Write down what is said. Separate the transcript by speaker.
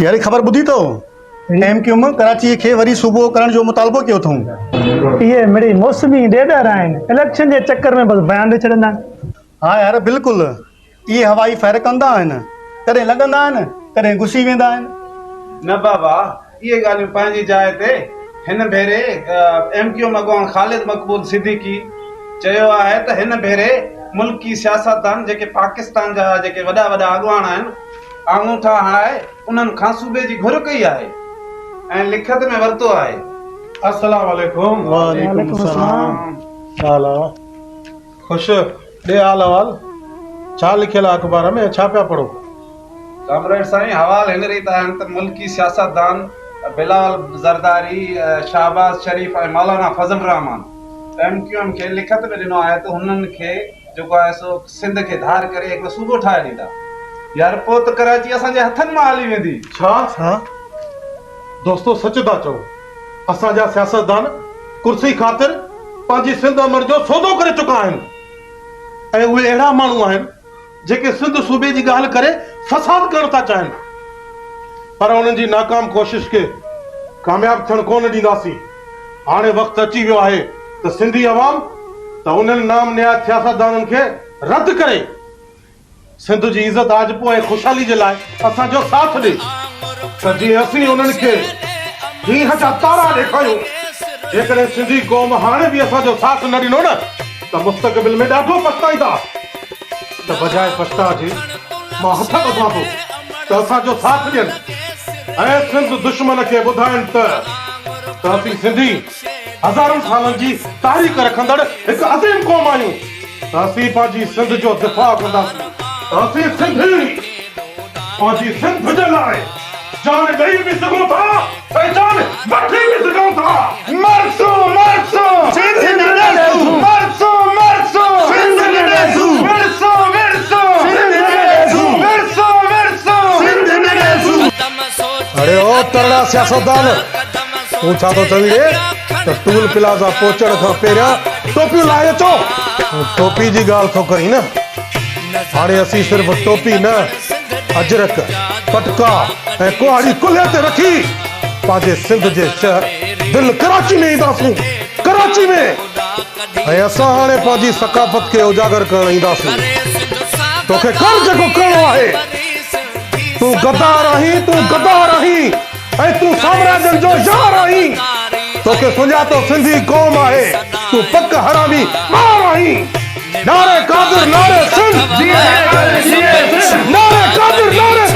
Speaker 1: यार ख़बर ॿुधी अथव MQ में कराची खे वरी सूबो करण जो मुतालबो कयो अथऊं।
Speaker 2: ये मिड़ी मौसमी ॾेढर आहिनि इलेक्शन जे चक्कर में बस बयान ॾेई छॾंदा आहिनि।
Speaker 1: हाँ यार बिल्कुलु इहे हवाई फ़ैर कंदा आहिनि, कॾहिं लॻंदा आहिनि कॾहिं घुसी वेंदा आहिनि।
Speaker 3: न बाबा ये ॻाल्हियूं पंहिंजी जाइ ते। हिन भेरे MQ मगवान ख़ालिद मक़बूल सिद्दीकी चयो आहे त हिन भेरे मुल्की सियासतदान जेके पाकिस्तान जा जेके वॾा वॾा अॻवान आहिनि आङूठा हणाए उन्हनि खां सूबे जी घुर कई आहे ऐं लिखत में वरितो आहे।
Speaker 4: अस्सलाम वालेकुम।
Speaker 1: वालेकुम सलाम।
Speaker 4: हाल आहे? खुश ॾे हाल अहवाल छा लिखियल आहे अख़बार में, छा पिया पढ़ो?
Speaker 3: कामरेड साईं हवाल हिन रीत आहिनि त मुल्की सियासतदान बिलाल ज़रदारी, शहबाज शरीफ ऐं मौलाना फज़ल रहमान MQ खे लिखत में ॾिनो आहे त हुननि खे जेको आहे सो सिंध खे धार करे हिकिड़ो सूबो ठाहे ॾींदा। यार पोइ त कराची असांजे हथनि मां हली वेंदी।
Speaker 4: छा दोस्तो सच था चओ? असांजा सियासतदान कुर्सी ख़ातिर पंहिंजी सिंध अमर जो सौदो करे चुका आहिनि ऐं उहे अहिड़ा माण्हू आहिनि जेके सिंध सूबे जी ॻाल्हि करे फसाद करणु था चाहिनि, पर उन्हनि जी नाकाम कोशिश खे कामयाब थियणु कोन ॾींदासीं। हाणे वक़्तु अची वियो आहे त सिंधी अवाम त उन्हनि नाम निहाद सियासतदाननि खे रद्द करे सिंध जी इज़त आजपो ऐं ख़ुशहाली जे लाइ असांजो साथ ॾे त जीअं असीं उन्हनि खे ॾींहं जा तारा ॾेखारियूं। जेकॾहिं सिंधी क़ौम हाणे बि असांजो साथ न ॾिनो न त मुस्तक़बिल में ॾाढो पछताईंदा। त बजाए पछता जे मां हथ ॿधां थो त असांजो साथ ॾियनि ऐं सिंध दुश्मन खे ॿुधाइनि त असीं सिंधी हज़ारनि सालनि जी तारीख़ रखंदड़ हिकु अज़ीम क़ौम आहियूं। त असीं पंहिंजी सिंध जो दिफ़ा कंदासीं। असीं सिंधी पंहिंजी सिंध जे लाइ जान ॾेई बि सघूं था ऐं जान वठी बि सघूं था। मरसू मरसू सिंध न ॾेसू, मरसू मरसू सिंध न ॾेसू, मरसू मरसू सिंध न ॾेसू, मरसू मरसू सिंध न ॾेसू।
Speaker 1: अरे ओ तगड़ा सियासतदान तूं छा थो चवीं रे त टूल प्लाज़ा पहुचण खां पहिरियां टोपियूं लाहे अचो। टोपी जी ॻाल्हि थो करी न? हाणे असीं सिर्फ़ु टोपी न अजरक पटका ऐं कुहाड़ी कुल्हे ते रखी पंहिंजे सिंध जे शहर दिल कराची में ईंदासीं। कराची में ऐं असां हाणे पंहिंजी सकाफ़त खे उजागर करण ईंदासीं। तोखे कर जेको करिणो आहे। तूं गद्दार आहीं, तूं गद्दार आहीं ऐं तूं साम्राज्यनि जो यार आहीं। तोखे सुञातो सिंधी क़ौम आहे, तूं पक हरामी मार आहीं। नारे कादिर नारे सिंध, नारे कादिर नारे